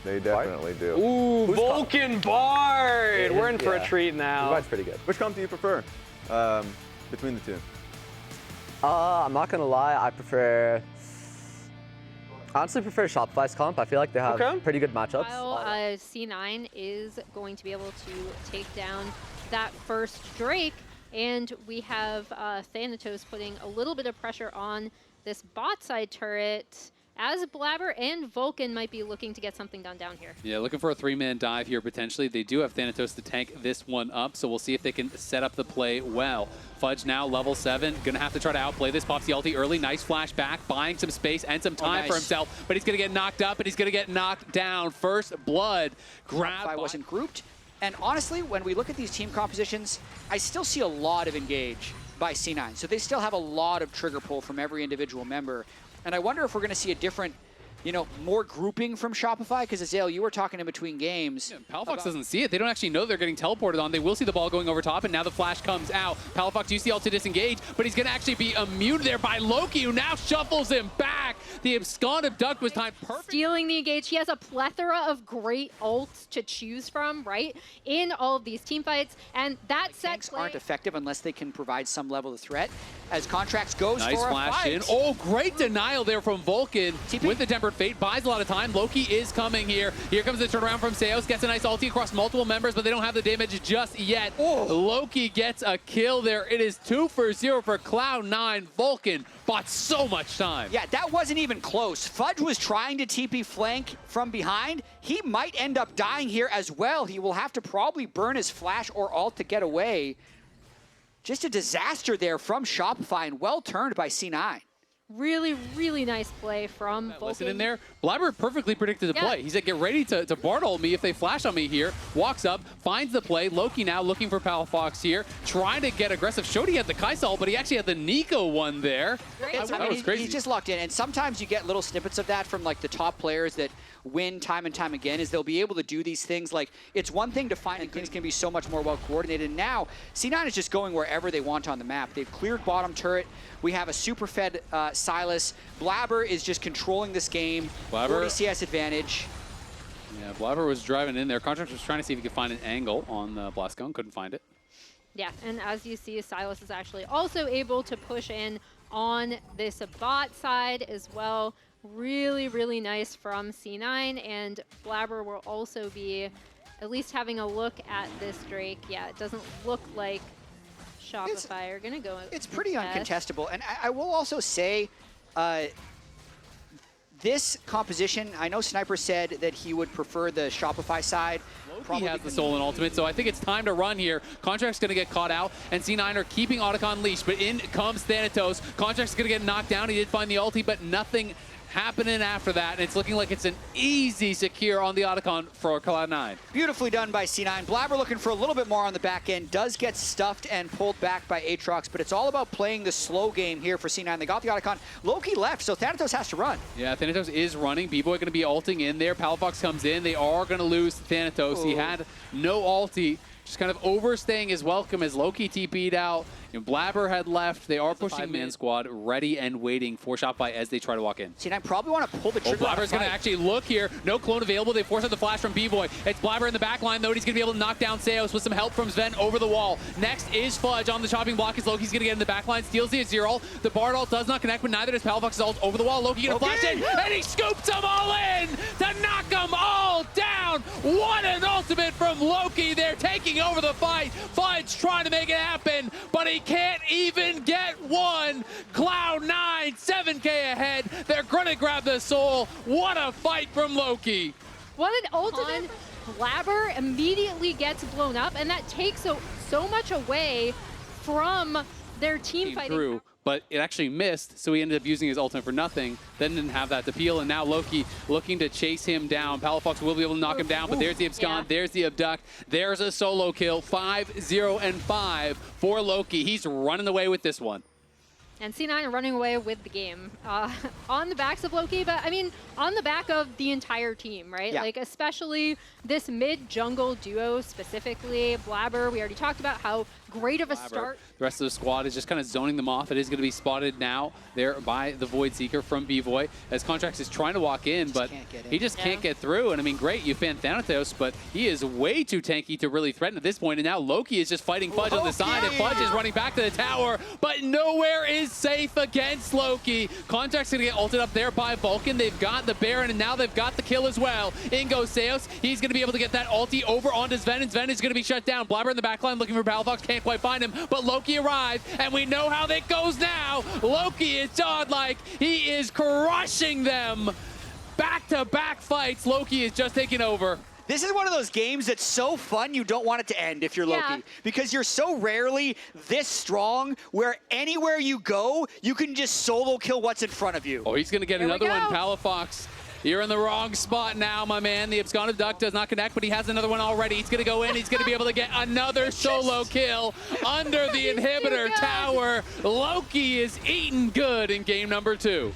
They definitely do. Ooh, Vulcan Bard! We're in for a treat now. Bard's pretty good. Which comp do you prefer between the two? I'm not gonna lie, I honestly prefer Shopify's comp. I feel like they have pretty good matchups. While C9 is going to be able to take down that first Drake, and we have Thanatos putting a little bit of pressure on this bot side turret, as Blabber and Vulcan might be looking to get something done down here. Yeah, looking for a 3-man dive here potentially. They do have Thanatos to tank this one up, so we'll see if they can set up the play well. Fudge now level 7, gonna have to try to outplay this. Pops the ulti early, nice flash back, buying some space and some time for himself, but he's gonna get knocked up and he's gonna get knocked down. First blood, grab. Shopify wasn't grouped. And honestly, when we look at these team compositions, I still see a lot of engage by C9. So they still have a lot of trigger pull from every individual member. And I wonder if we're going to see a different, more grouping from Shopify, because Azale, you were talking in between games. Yeah, Palafox doesn't see it. They don't actually know they're getting teleported on. They will see the ball going over top, and now the flash comes out. Palafox used the ult to disengage, but he's going to actually be immune there by Loki, who now shuffles him back. The abscond abduct was timed perfect. Stealing the engage. He has a plethora of great ults to choose from, right, in all of these team fights. And that set play aren't effective unless they can provide some level of threat. As Contracts goes nice for flash a fight. in. Oh, great denial there from Vulcan with the Tempered Fate. Buys a lot of time. Loki is coming here. Here comes the turnaround from Seos. Gets a nice ulti across multiple members, but they don't have the damage just yet. Loki gets a kill there. It is 2 for 0 for Cloud9. Vulcan bought so much time. Yeah, that wasn't even close. Fudge was trying to TP flank from behind. He might end up dying here as well. He will have to probably burn his flash or ult to get away. Just a disaster there from Shopify, and well turned by C9. Really, really nice play from Vulcan. Listen in there. Blabber perfectly predicted the play. He said, get ready to Bartle me if they flash on me here. Walks up, finds the play. Loki now looking for Palafox here, trying to get aggressive. Showed he had the Kaisal, but he actually had the Nico one there. That was crazy. He's just locked in, and sometimes you get little snippets of that from like the top players that win time and time again, is they'll be able to do these things. Like, it's one thing to find, and things can be so much more well coordinated. And now C9 is just going wherever they want on the map. They've cleared bottom turret. We have a super fed Silas. Blabber is just controlling this game. Blabber 40 CS advantage. Yeah, Blabber was driving in there. Contract was trying to see if he could find an angle on the blast gun. Couldn't find it. Yeah, and as you see, Silas is actually also able to push in on this bot side as well. Really, really nice from C9, and Blabber will also be at least having a look at this Drake. Yeah, it doesn't look like Shopify are going to go. It's pretty uncontestable. And I will also say, this composition, I know Sniper said that he would prefer the Shopify side. He has the Soul and Ultimate, so I think it's time to run here. Contract's going to get caught out, and C9 are keeping Otacon leashed, but in comes Thanatos. Contract's going to get knocked down. He did find the ulti, but nothing happening after that, and it's looking like it's an easy secure on the Otacon for Cloud9. Beautifully done by C9. Blabber looking for a little bit more on the back end. Does get stuffed and pulled back by Aatrox, but it's all about playing the slow game here for C9. They got the Otacon. Loki left, so Thanatos has to run. Yeah, Thanatos is running. B-Boy going to be ulting in there. Palafox comes in. They are going to lose Thanatos. He had no ulti. Just kind of overstaying his welcome as Loki TP'd out. Blabber had left. They are pushing 5-man squad, ready and waiting for Shopify as they try to walk in. C9 probably want to pull the trigger. Blabber's going to actually look here. No clone available. They force out the flash from B-Boy. It's Blabber in the back line, though. He's going to be able to knock down Seos with some help from Sven over the wall. Next is Fudge on the chopping block as Loki's going to get in the back line. Steals the Azir ult. The Bard ult does not connect, but neither does Palafox's ult over the wall. Loki going to flash in, and he scoops them all in to knock them all down. What an ultimate from Loki. They're taking over the fight. Fudge trying to make it happen, but he can't even get one. Cloud9, 7K ahead. They're going to grab the soul. What a fight from Loki. What an ultimate. Blabber immediately gets blown up, and that takes so much away from their team fighting. Through, but it actually missed, so he ended up using his ultimate for nothing. Then didn't have that to peel, and now Loki looking to chase him down. Palafox will be able to knock him down, but there's the abscond, there's the abduct, there's a solo kill. 5-0 and 5 for Loki. He's running away with this one. And C9 are running away with the game on the backs of Loki, but I mean, on the back of the entire team, right? Yeah. Like, especially this mid-jungle duo specifically. Blabber, we already talked about how great of a start. The rest of the squad is just kind of zoning them off. It is going to be spotted now there by the Void Seeker from B-Boy as Contracts is trying to walk in, but he just can't get through. And I mean, great, you fan Thanatos, but he is way too tanky to really threaten at this point. And now Loki is just fighting Fudge on the side, and Fudge is running back to the tower, but nowhere is safe against Loki. Contract's going to get ulted up there by Vulcan. They've got the Baron, and now they've got the kill as well. In goes Seos. He's going to be able to get that ulti over onto Sven, and Sven is going to be shut down. Blabber in the backline looking for Palafox, can't quite find him, but Loki arrived, and we know how that goes now. Loki is godlike. He is crushing them. Back-to-back fights. Loki is just taking over. This is one of those games that's so fun you don't want it to end if you're Loki. Because you're so rarely this strong where anywhere you go, you can just solo kill what's in front of you. Oh, he's going to get another one. Palafox, you're in the wrong spot now, my man. The Absconded Duck does not connect, but he has another one already. He's going to go in. He's going to be able to get another solo kill under the inhibitor tower. Loki is eating good in game number 2.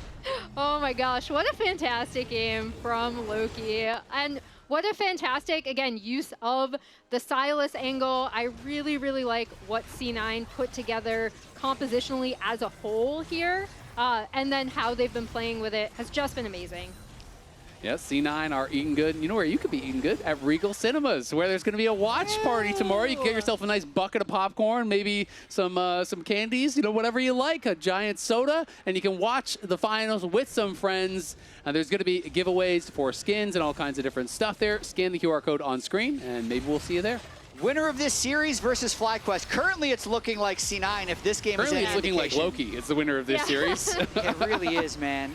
Oh my gosh, what a fantastic game from Loki. And what a fantastic, again, use of the Silas angle. I really, really like what C9 put together compositionally as a whole here. And then how they've been playing with it has just been amazing. Yes, C9 are eating good. You know where you could be eating good? At Regal Cinemas, where there's going to be a watch party tomorrow. You can get yourself a nice bucket of popcorn, maybe some candies, you know, whatever you like, a giant soda, and you can watch the finals with some friends. And there's going to be giveaways for skins and all kinds of different stuff there. Scan the QR code on screen, and maybe we'll see you there. Winner of this series versus FlyQuest. Currently, it's looking like C9 if this game is any looking like Loki. It's the winner of this series. It really is, man.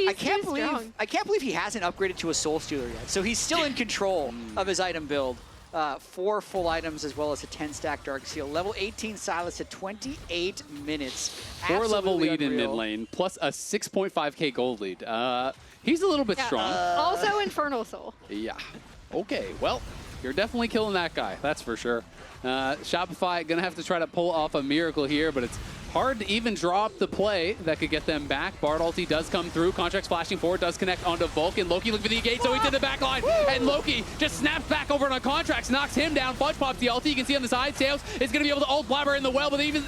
I can't believe he hasn't upgraded to a Soul Stealer yet. So he's still in control of his item build. 4 full items as well as a 10-stack Dark Seal. Level 18 Silas at 28 minutes. 4-level lead unreal. in mid lane, plus a 6.5k gold lead. He's a little bit strong. Also Infernal Soul. Yeah. Okay, well, you're definitely killing that guy, that's for sure. Shopify gonna have to try to pull off a miracle here, but it's hard to even draw up the play that could get them back. Bard ulti does come through. Contracts flashing forward, does connect onto Vulcan. Loki looking for the engage, so he's in the back line. And Loki just snaps back over on Contracts, knocks him down. Fudge pops the ulti. You can see on the side, Seos is going to be able to ult Blabber in the well, but even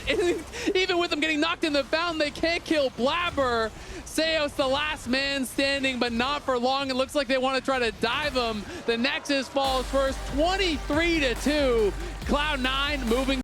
with them getting knocked in the fountain, they can't kill Blabber. Seos, the last man standing, but not for long. It looks like they want to try to dive him. The Nexus falls first, 23-2. Cloud9 moving